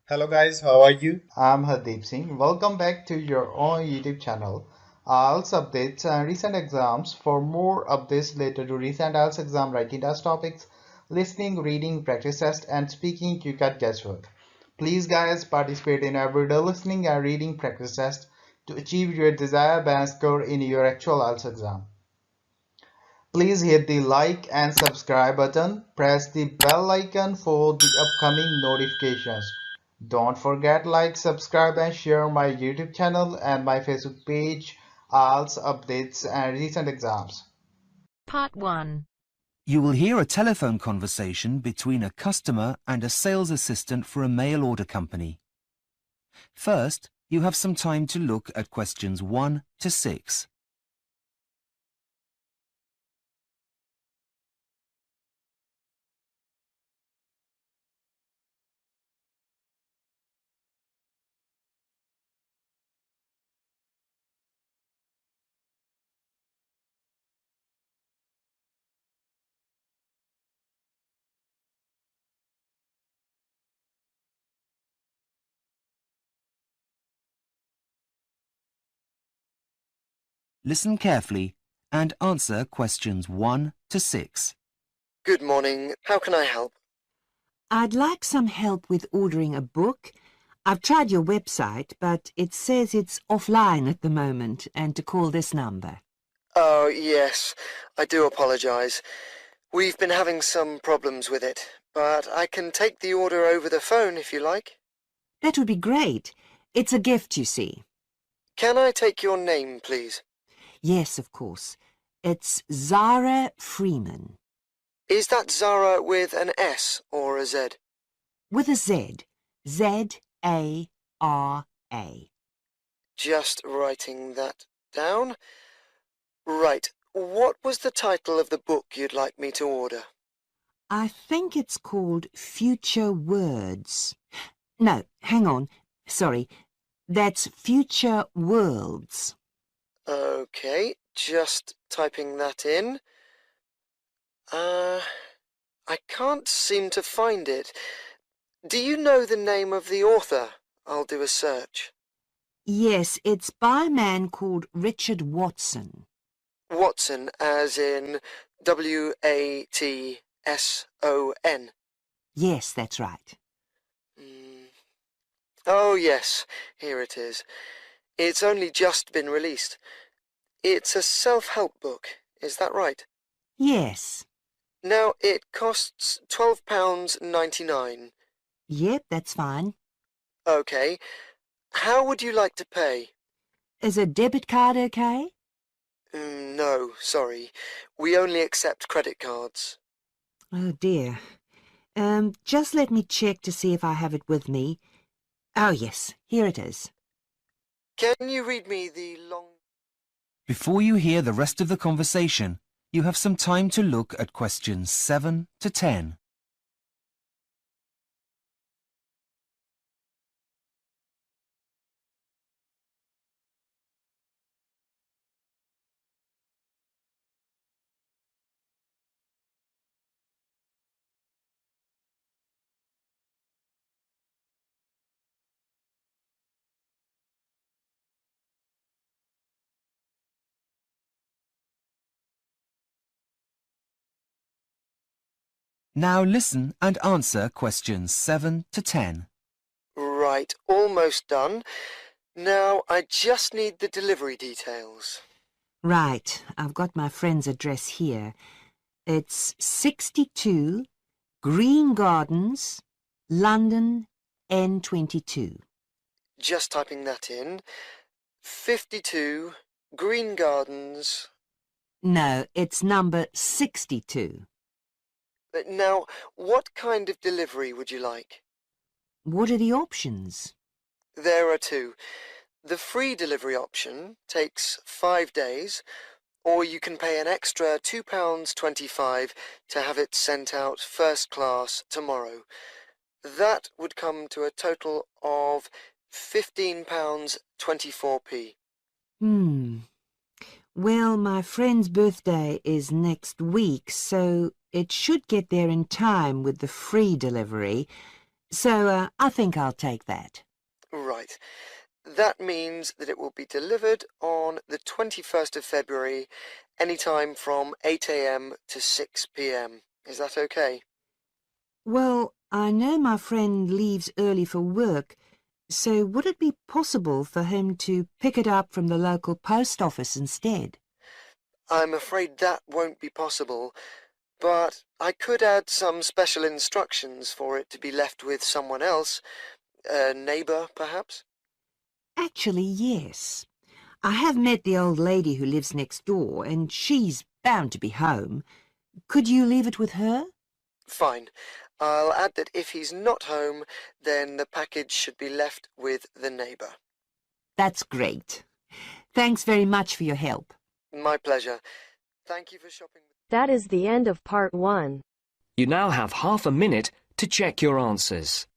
Hello guys, how are you? I'm Hardeep Singh. Welcome back to your own YouTube channel. IELTS updates and recent exams. For more updates related to recent IELTS exam writing test topics, listening, reading, practice test, and speaking, you got guesswork. Please guys participate in everyday listening and reading practice test to achieve your desired band score in your actual IELTS exam. Please hit the like and subscribe button. Press the bell icon for the upcoming notifications. Don't forget like, subscribe and share my YouTube channel and my Facebook page, IELTS updates and recent exams. Part 1. You will hear a telephone conversation between a customer and a sales assistant for a mail order company. First, you have some time to look at questions 1 to 6. Listen carefully and answer questions 1 to 6. Good morning. How can I help? I'd like some help with ordering a book. I've tried your website, but it says it's offline at the moment and to call this number. Oh, yes. I do apologize. We've been having some problems with it, but I can take the order over the phone if you like. That would be great. It's a gift, you see. Can I take your name, please? Yes, of course. It's Zara Freeman. Is that Zara with an S or a Z? With a Z. Z-A-R-A. Just writing that down. Right. What was the title of the book you'd like me to order? I think it's called Future Words. No, hang on. Sorry. That's Future Worlds. Okay, just typing that in. I can't seem to find it. Do you know the name of the author? I'll do a search. Yes, it's by a man called Richard Watson. Watson, as in W-A-T-S-O-N. Yes, that's right. Oh, yes, here it is. It's only just been released. It's a self-help book, is that right? Yes. Now, it costs £12.99. Yep, that's fine. Okay. How would you like to pay? Is a debit card okay? No, sorry. We only accept credit cards. Oh, dear. Just let me check to see if I have it with me. Oh, yes, here it is. Can you read me the long... Before you hear the rest of the conversation, you have some time to look at questions 7 to 10. Now listen and answer questions 7 to 10. Right, almost done. Now, I just need the delivery details. Right, I've got my friend's address here. It's 62 Green Gardens, London, N22. Just typing that in. 52 Green Gardens. No, it's number 62. Now, what kind of delivery would you like? What are the options? There are two. The free delivery option takes 5 days, or you can pay an extra £2.25 to have it sent out first class tomorrow. That would come to a total of £15.24p. Well, my friend's birthday is next week, so it should get there in time with the free delivery. So I think I'll take that. Right. That means that it will be delivered on the 21st of February, anytime from 8 a.m. to 6 p.m. Is that okay? Well, I know my friend leaves early for work, so would it be possible for him to pick it up from the local post office instead? I'm afraid that won't be possible, but I could add some special instructions for it to be left with someone else, a neighbour, perhaps? Actually, yes. I have met the old lady who lives next door, and she's bound to be home. Could you leave it with her? Fine. I'll add that if he's not home, then the package should be left with the neighbour. That's great. Thanks very much for your help. My pleasure. Thank you for shopping. That is the end of part 1. You now have half a minute to check your answers.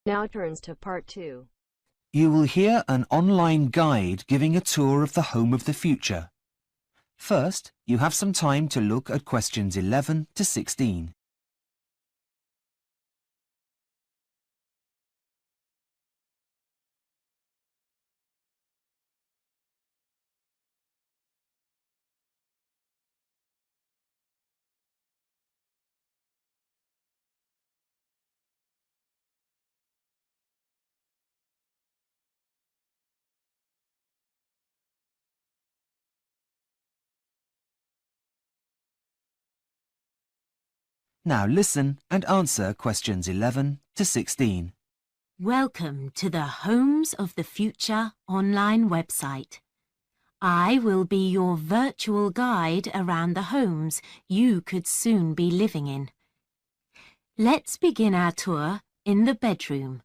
Now turns to part 2. You will hear an online guide giving a tour of the home of the future. First, you have some time to look at questions 11 to 16. Now listen and answer questions 11 to 16. Welcome to the Homes of the Future online website. I will be your virtual guide around the homes you could soon be living in. Let's begin our tour in the bedroom.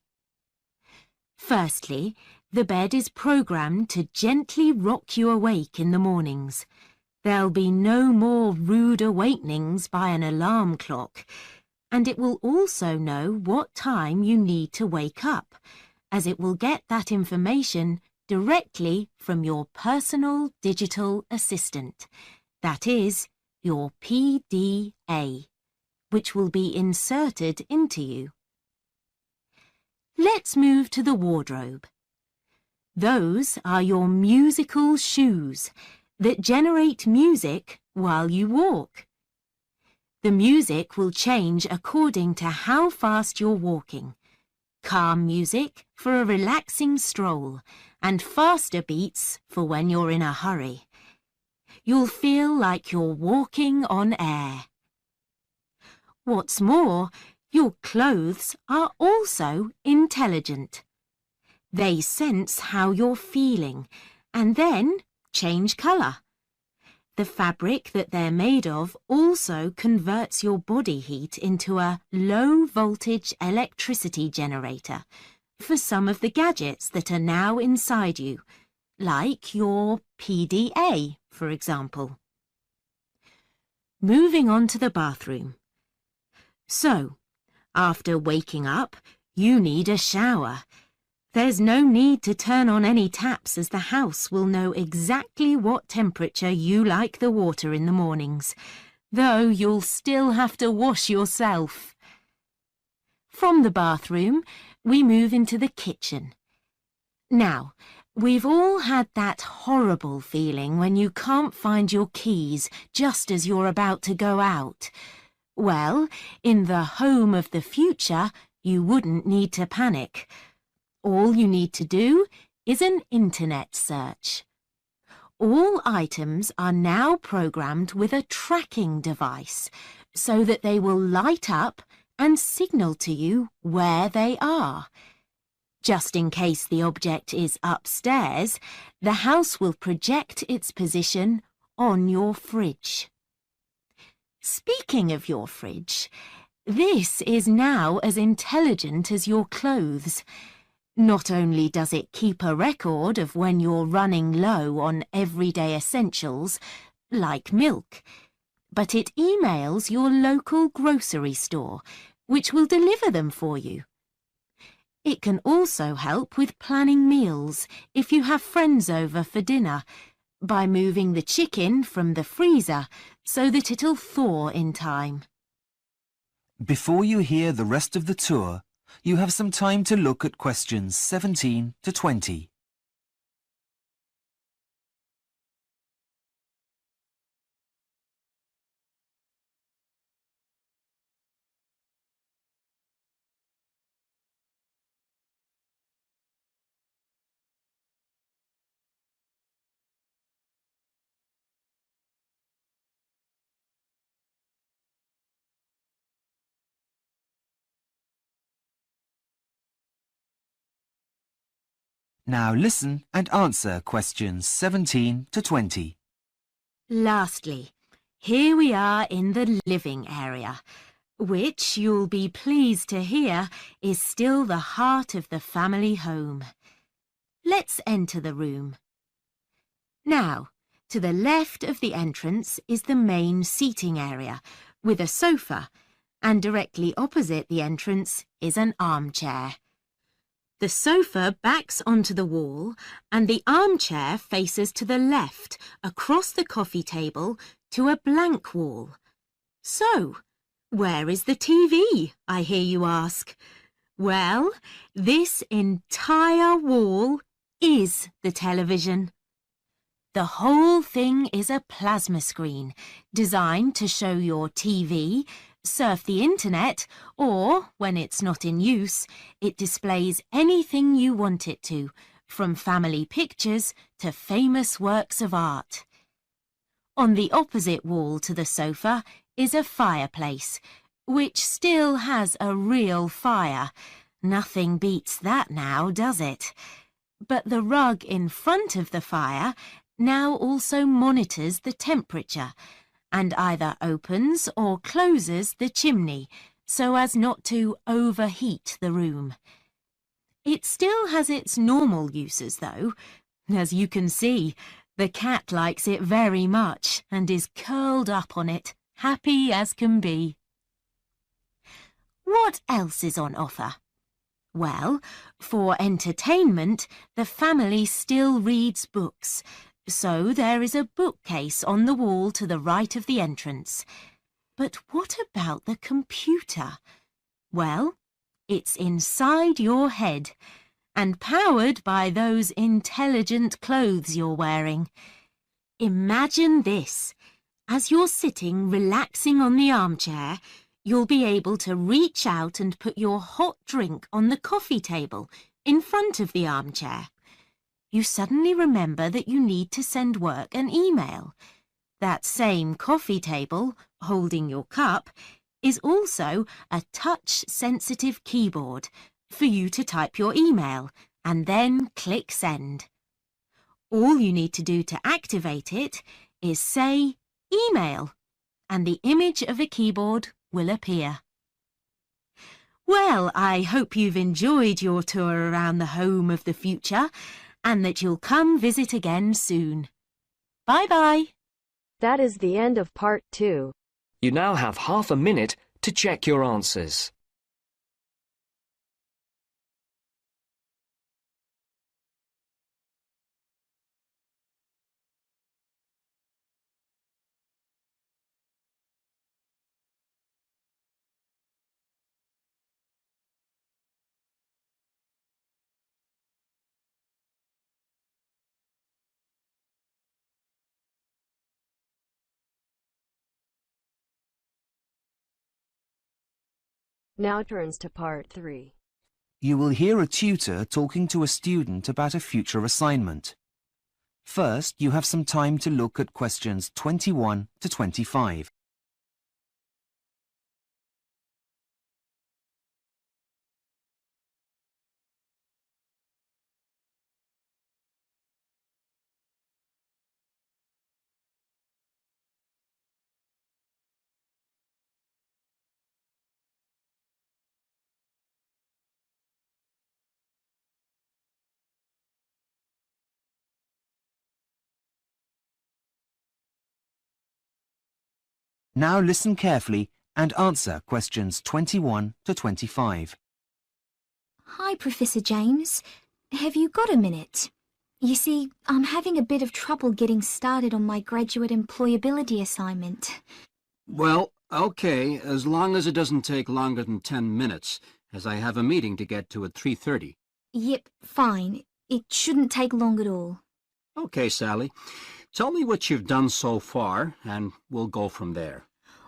Firstly, the bed is programmed to gently rock you awake in the mornings. There'll be no more rude awakenings by an alarm clock, and it will also know what time you need to wake up, as it will get that information directly from your personal digital assistant, that is, your PDA, which will be inserted into you. Let's move to the wardrobe. Those are your musical shoes that generate music while you walk. The music will change according to how fast you're walking. Calm music for a relaxing stroll and faster beats for when you're in a hurry. You'll feel like you're walking on air. What's more, your clothes are also intelligent. They sense how you're feeling and then change colour. The fabric that they're made of also converts your body heat into a low-voltage electricity generator for some of the gadgets that are now inside you, like your PDA, for example. Moving on to the bathroom. So, after waking up, you need a shower. There's no need to turn on any taps as the house will know exactly what temperature you like the water in the mornings, though you'll still have to wash yourself. From the bathroom, we move into the kitchen. Now, we've all had that horrible feeling when you can't find your keys just as you're about to go out. Well, in the home of the future, you wouldn't need to panic. All you need to do is an internet search. All items are now programmed with a tracking device so that they will light up and signal to you where they are. Just in case the object is upstairs, the house will project its position on your fridge. Speaking of your fridge, This is now as intelligent as your clothes. Not only does it keep a record of when you're running low on everyday essentials, like milk, but it emails your local grocery store, which will deliver them for you. It can also help with planning meals if you have friends over for dinner, by moving the chicken from the freezer so that it'll thaw in time. Before you hear the rest of the tour, you have some time to look at questions 17 to 20. Now listen and answer questions 17 to 20. Lastly, here we are in the living area, which you'll be pleased to hear is still the heart of the family home. Let's enter the room. Now, to the left of the entrance is the main seating area, with a sofa, and directly opposite the entrance is an armchair. The sofa backs onto the wall and the armchair faces to the left, across the coffee table, to a blank wall. So, where is the TV, I hear you ask? Well, this entire wall is the television. The whole thing is a plasma screen, designed to show your TV, surf the internet, or, when it's not in use, it displays anything you want it to, from family pictures to famous works of art. On the opposite wall to the sofa is a fireplace, which still has a real fire. Nothing beats that now, does it? But the rug in front of the fire now also monitors the temperature, and either opens or closes the chimney so as not to overheat the room. It still has its normal uses though. As you can see, the cat likes it very much and is curled up on it, happy as can be. What else is on offer? Well, for entertainment, the family still reads books. So there is a bookcase on the wall to the right of the entrance. But what about the computer? Well, it's inside your head and powered by those intelligent clothes you're wearing. Imagine this. As you're sitting relaxing on the armchair, you'll be able to reach out and put your hot drink on the coffee table in front of the armchair. You suddenly remember that you need to send work an email. That same coffee table, holding your cup, is also a touch-sensitive keyboard for you to type your email and then click send. All you need to do to activate it is say email, and the image of a keyboard will appear. Well, I hope you've enjoyed your tour around the home of the future, and that you'll come visit again soon. Bye-bye. That is the end of part 2. You now have half a minute to check your answers. Now turns to part 3. You will hear a tutor talking to a student about a future assignment. First, you have some time to look at questions 21 to 25. Now listen carefully and answer questions 21 to 25. Hi, Professor James. Have you got a minute? You see, I'm having a bit of trouble getting started on my graduate employability assignment. Well, okay, as long as it doesn't take longer than 10 minutes, as I have a meeting to get to at 3:30. Yep, fine. It shouldn't take long at all. Okay, Sally. Tell me what you've done so far, and we'll go from there.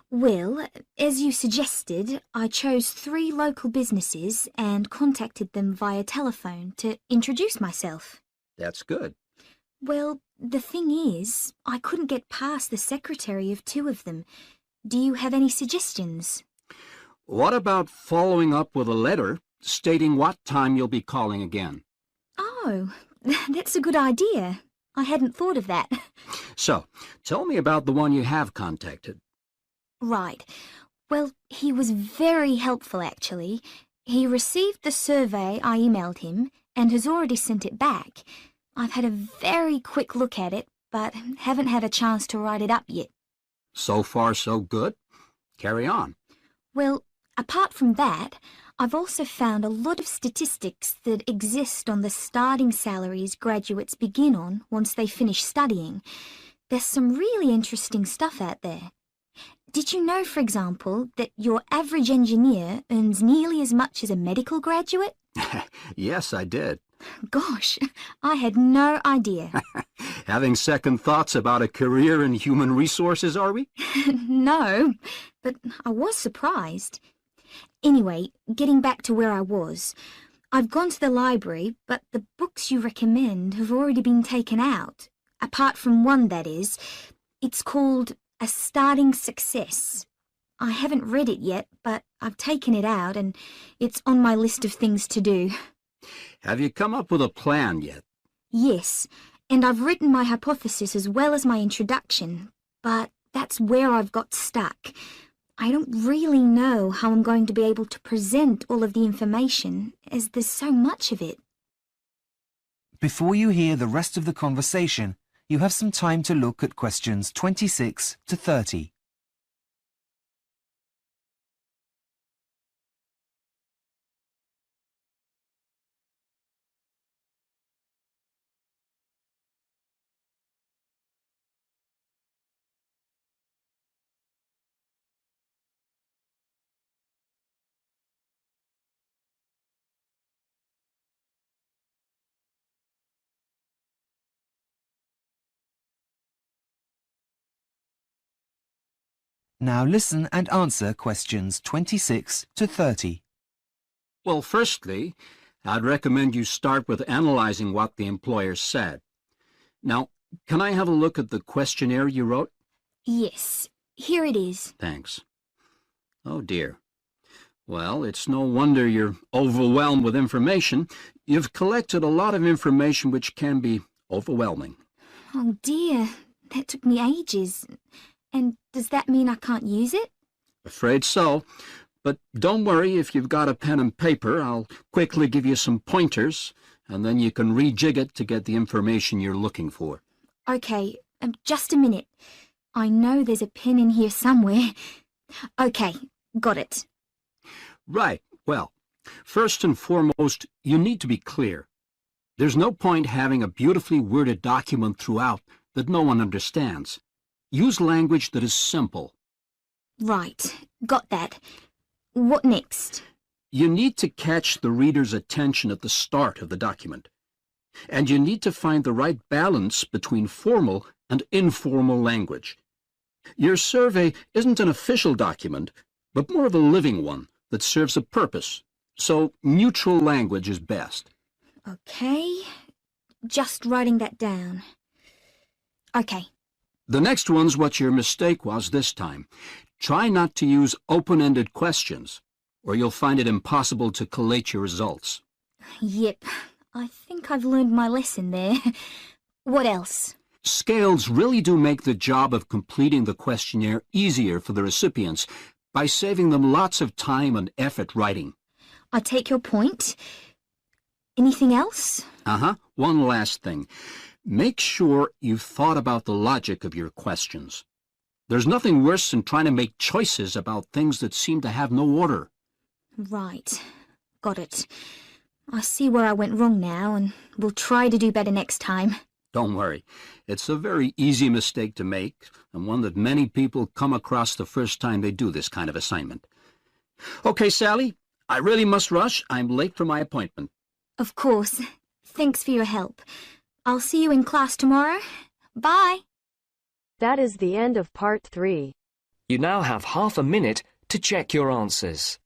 Well, as you suggested, I chose 3 local businesses and contacted them via telephone to introduce myself. That's good. Well, the thing is, I couldn't get past the secretary of 2 of them. Do you have any suggestions? What about following up with a letter stating what time you'll be calling again? Oh, that's a good idea. I hadn't thought of that. So, tell me about the one you have contacted. Right. Well, he was very helpful, actually. He received the survey I emailed him and has already sent it back. I've had a very quick look at it, but haven't had a chance to write it up yet. So far, so good. Carry on. Well, apart from that, I've also found a lot of statistics that exist on the starting salaries graduates begin on once they finish studying. There's some really interesting stuff out there. Did you know, for example, that your average engineer earns nearly as much as a medical graduate? Yes, I did. Gosh, I had no idea. Having second thoughts about a career in human resources, are we? No, but I was surprised. Anyway, getting back to where I was, I've gone to the library, but the books you recommend have already been taken out. Apart from one, that is. It's called A Starting Success. I haven't read it yet, but I've taken it out and it's on my list of things to do. Have you come up with a plan yet? Yes, and I've written my hypothesis as well as my introduction, but that's where I've got stuck. I don't really know how I'm going to be able to present all of the information, as there's so much of it. Before you hear the rest of the conversation, you have some time to look at questions 26 to 30. Now listen and answer questions 26 to 30. Well, firstly, I'd recommend you start with analyzing what the employer said. Now, can I have a look at the questionnaire you wrote? Yes, here it is. Thanks. Oh, dear. Well, it's no wonder you're overwhelmed with information. You've collected a lot of information which can be overwhelming. Oh dear, that took me ages. And does that mean I can't use it? Afraid so. But don't worry, if you've got a pen and paper, I'll quickly give you some pointers, and then you can rejig it to get the information you're looking for. Okay, just a minute. I know there's a pen in here somewhere. Okay, got it. Right. Well, first and foremost, you need to be clear. There's no point having a beautifully worded document throughout that no one understands. Use language that is simple. Right, got that. What next? You need to catch the reader's attention at the start of the document. And you need to find the right balance between formal and informal language. Your survey isn't an official document, but more of a living one that serves a purpose. So neutral language is best. Okay, just writing that down. Okay. The next one's what your mistake was this time. Try not to use open-ended questions, or you'll find it impossible to collate your results. Yep, I think I've learned my lesson there. What else? Scales really do make the job of completing the questionnaire easier for the recipients by saving them lots of time and effort writing. I take your point. Anything else? One last thing. Make sure you've thought about the logic of your questions. There's nothing worse than trying to make choices about things that seem to have no order. Right. Got it. I see where I went wrong now, and will try to do better next time. Don't worry. It's a very easy mistake to make, and one that many people come across the first time they do this kind of assignment. Okay, Sally, I really must rush. I'm late for my appointment. Of course. Thanks for your help. I'll see you in class tomorrow. Bye. That is the end of part 3. You now have half a minute to check your answers.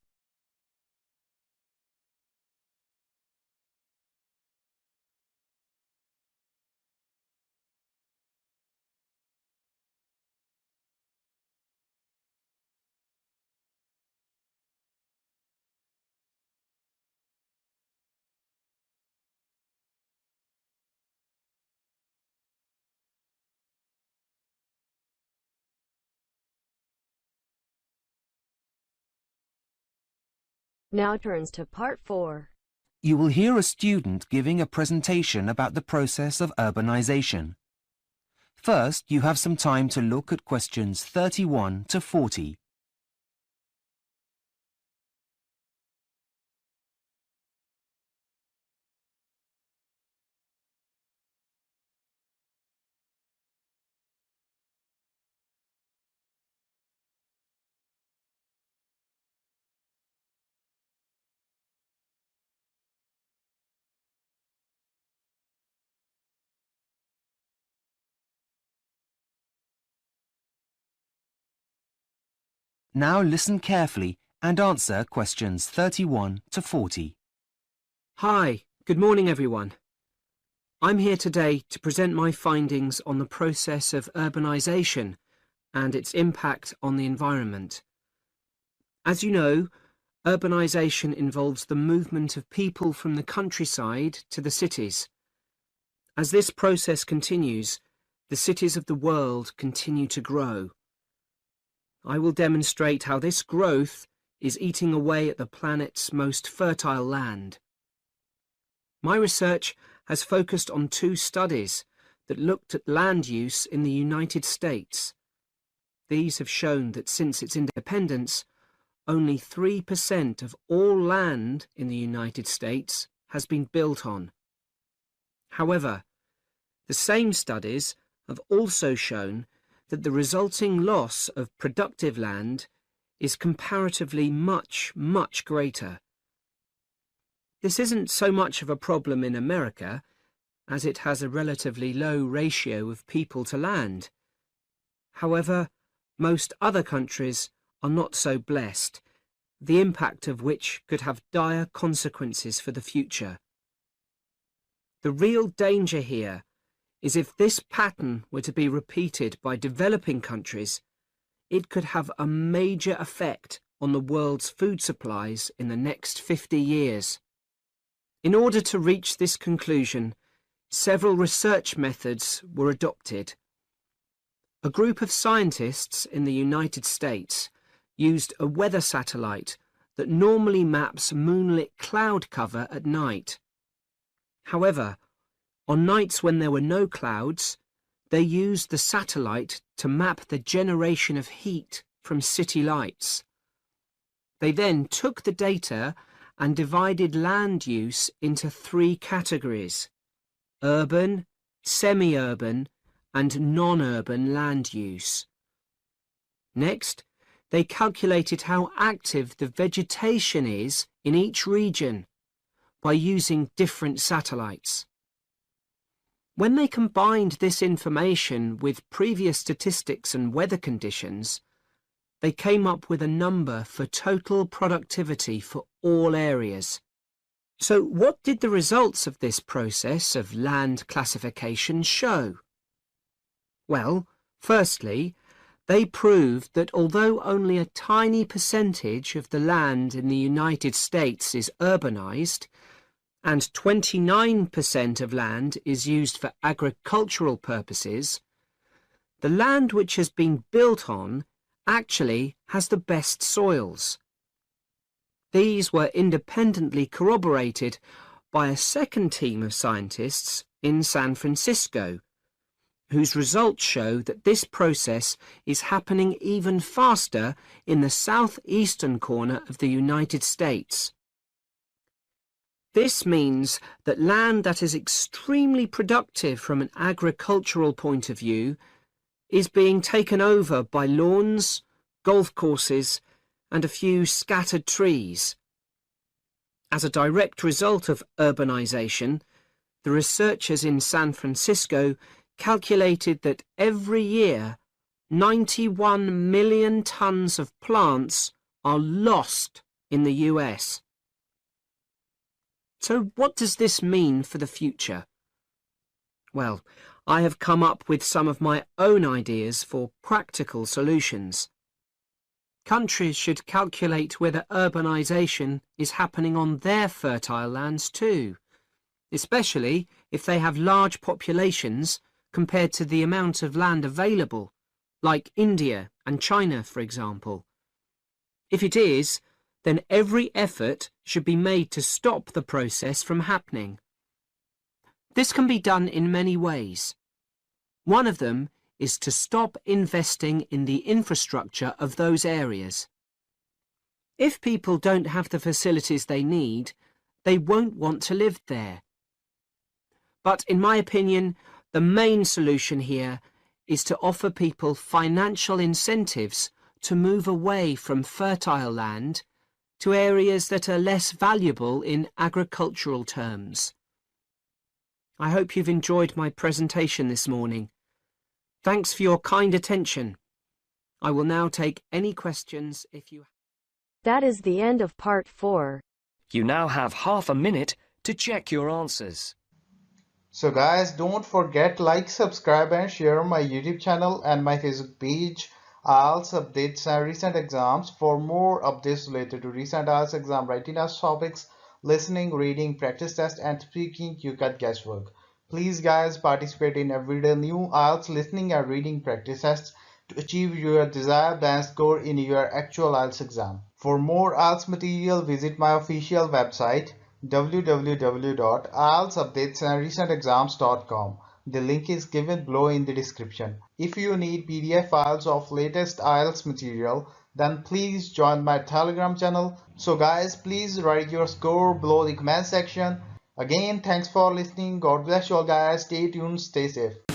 Now turns to part 4. You will hear a student giving a presentation about the process of urbanization. First, you have some time to look at questions 31 to 40. Now listen carefully and answer questions 31 to 40. Hi, good morning everyone. I'm here today to present my findings on the process of urbanisation and its impact on the environment. As you know, urbanisation involves the movement of people from the countryside to the cities. As this process continues, the cities of the world continue to grow. I will demonstrate how this growth is eating away at the planet's most fertile land. My research has focused on 2 studies that looked at land use in the United States. These have shown that since its independence, only 3% of all land in the United States has been built on. However, the same studies have also shown that the resulting loss of productive land is comparatively much greater. This isn't so much of a problem in America, as it has a relatively low ratio of people to land. However, most other countries are not so blessed, the impact of which could have dire consequences for the future. The real danger here is if this pattern were to be repeated by developing countries, it could have a major effect on the world's food supplies in the next 50 years. In order to reach this conclusion, several research methods were adopted. A group of scientists in the United States used a weather satellite that normally maps moonlit cloud cover at night. However, on nights when there were no clouds, they used the satellite to map the generation of heat from city lights. They then took the data and divided land use into 3 categories: urban, semi-urban, and non-urban land use. Next, they calculated how active the vegetation is in each region by using different satellites. When they combined this information with previous statistics and weather conditions, they came up with a number for total productivity for all areas. So what did the results of this process of land classification show? Well, firstly, they proved that although only a tiny percentage of the land in the United States is urbanized, and 29% of land is used for agricultural purposes, the land which has been built on actually has the best soils. These were independently corroborated by a second team of scientists in San Francisco, whose results show that this process is happening even faster in the southeastern corner of the United States. This means that land that is extremely productive from an agricultural point of view is being taken over by lawns, golf courses, and a few scattered trees. As a direct result of urbanization, the researchers in San Francisco calculated that every year 91 million tons of plants are lost in the US. So what does this mean for the future? Well, I have come up with some of my own ideas for practical solutions. Countries should calculate whether urbanization is happening on their fertile lands too, especially if they have large populations compared to the amount of land available, like India and China, for example. If it is, then every effort should be made to stop the process from happening. This can be done in many ways. One of them is to stop investing in the infrastructure of those areas. If people don't have the facilities they need, they won't want to live there. But in my opinion, the main solution here is to offer people financial incentives to move away from fertile land to areas that are less valuable in agricultural terms. I hope you've enjoyed my presentation this morning. Thanks for your kind attention. I will now take any questions if you... That is the end of part 4. You now have half a minute to check your answers. So guys, don't forget like, subscribe and share my YouTube channel and my Facebook page, IELTS updates and recent exams. For more updates related to recent IELTS exam writing test topics, listening, reading, practice test and speaking, you got guesswork. Please guys, participate in everyday new IELTS listening and reading practice tests to achieve your desired band score in your actual IELTS exam. For more IELTS material, visit my official website www.ieltsupdatesandrecentexams.com. The link is given below in the description. If you need PDF files of latest IELTS material, then please join my Telegram channel. So guys, please write your score below the comment section. Again, thanks for listening. God bless you all guys. Stay tuned, stay safe.